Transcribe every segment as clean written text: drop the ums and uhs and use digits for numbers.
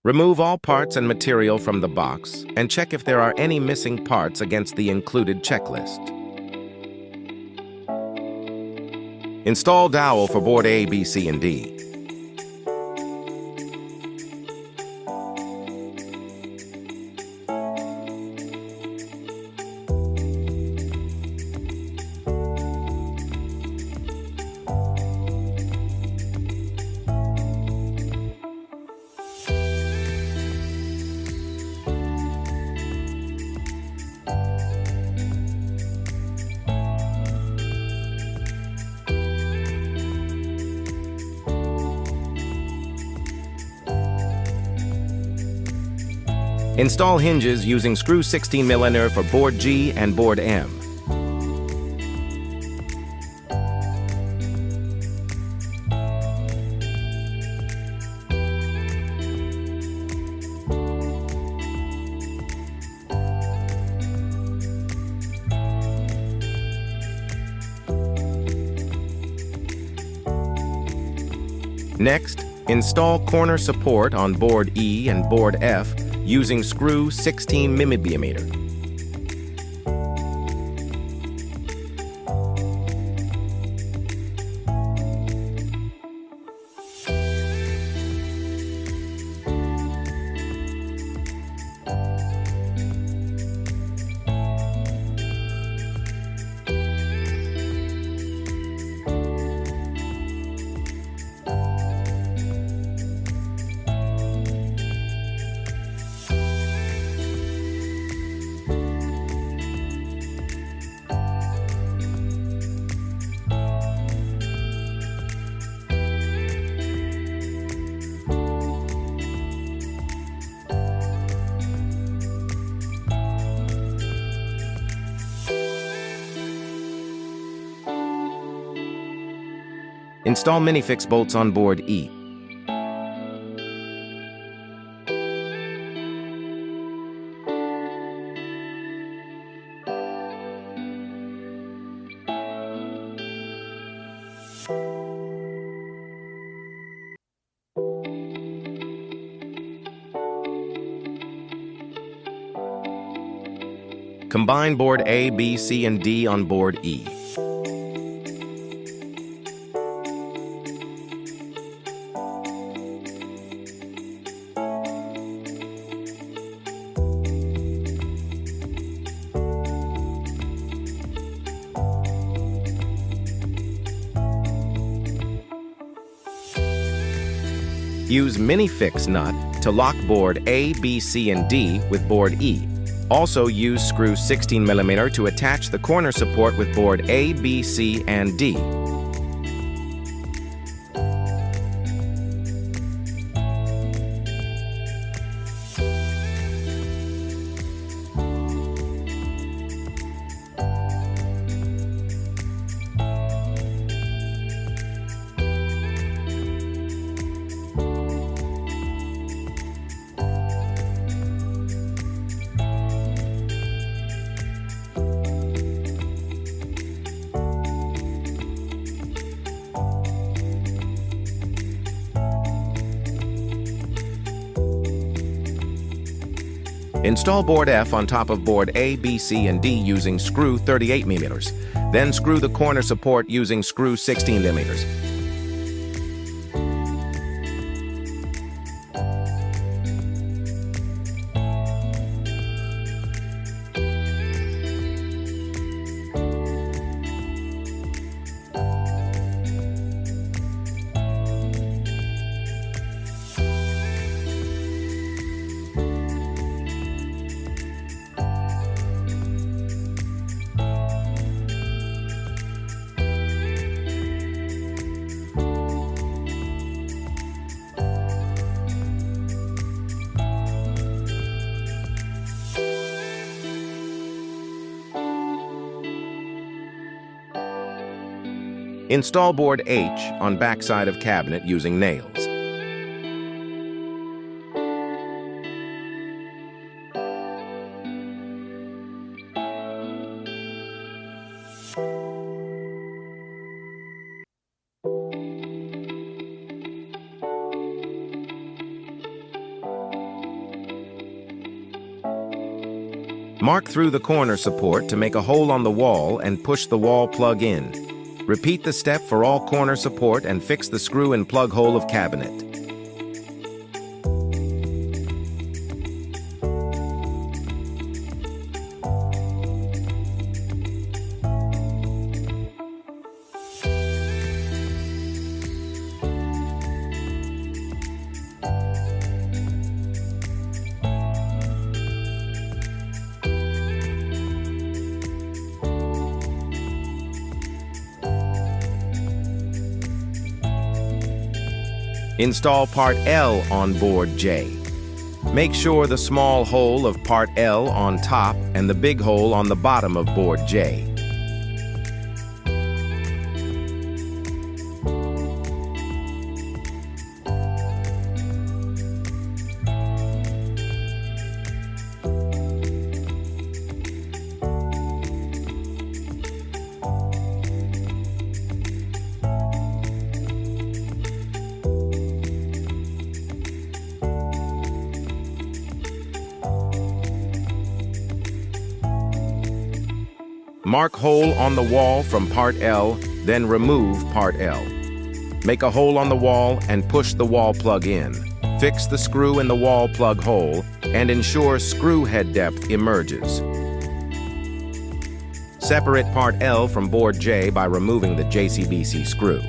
Remove all parts and material from the box and check if there are any missing parts against the included checklist. Install dowel for board A, B, C, and D. Install hinges using screw 16mm for board G and board M. Next, install corner support on board E and board F using screw 16mm. Install minifix bolts on board E. Combine board A, B, C, and D on board E. Use minifix nut to lock board A, B, C, and D with board E. Also use screw 16mm to attach the corner support with board A, B, C, and D. Install board F on top of board A, B, C, and D using screw 38mm. Then screw the corner support using screw 16mm. Install board H on backside of cabinet using nails. Mark through the corner support to make a hole on the wall and push the wall plug in. Repeat the step for all corner support and fix the screw and plug hole of cabinet. Install part L on board J. Make sure the small hole of part L on top and the big hole on the bottom of board J. Mark hole on the wall from part L, then remove part L. Make a hole on the wall and push the wall plug in. Fix the screw in the wall plug hole and ensure screw head depth emerges. Separate part L from board J by removing the JCBC screw.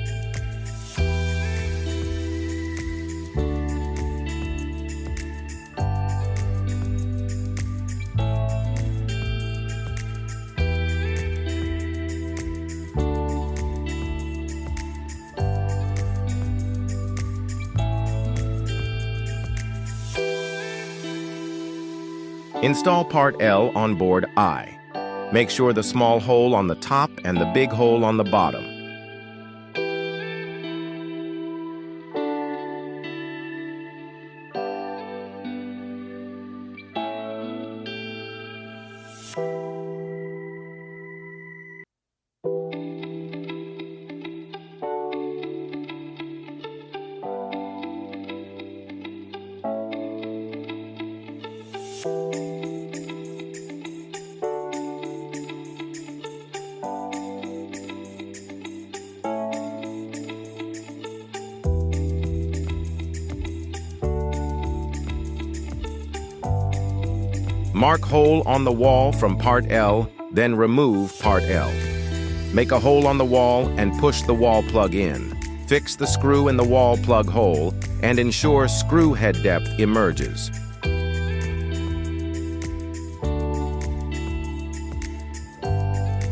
Install part L on board I. Make sure the small hole on the top and the big hole on the bottom. Mark hole on the wall from part L, then remove part L. Make a hole on the wall and push the wall plug in. Fix the screw in the wall plug hole and ensure screw head depth emerges.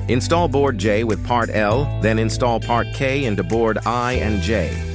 Install board J with part L, then install part K into board I and J.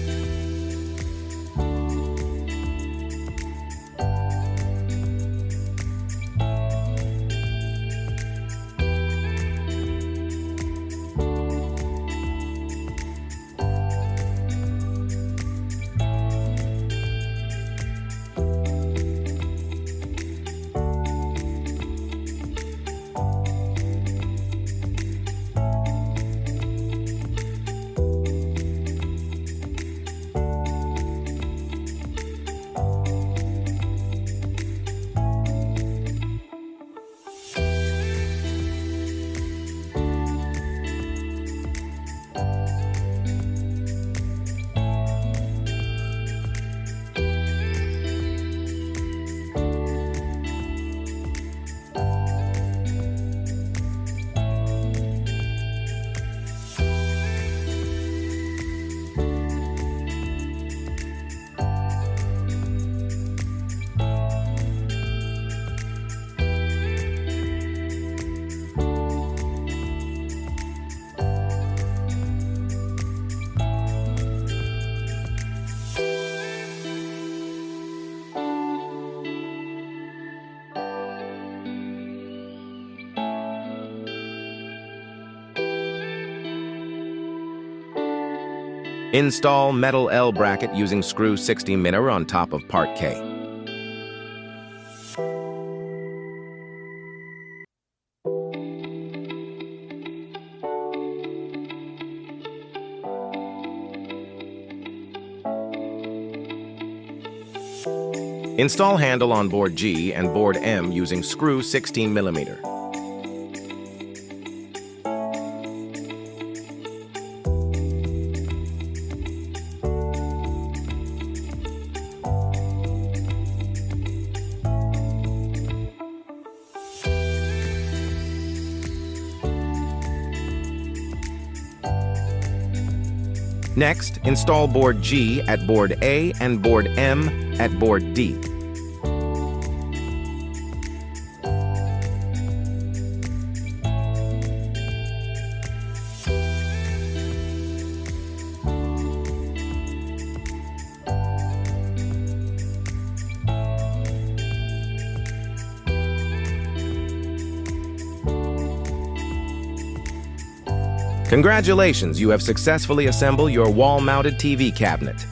Install metal L bracket using screw 60mm on top of part K. Install handle on board G and board M using screw 16 mm. Next, install board G at board A and board M at board D. Congratulations, you have successfully assembled your wall-mounted TV cabinet.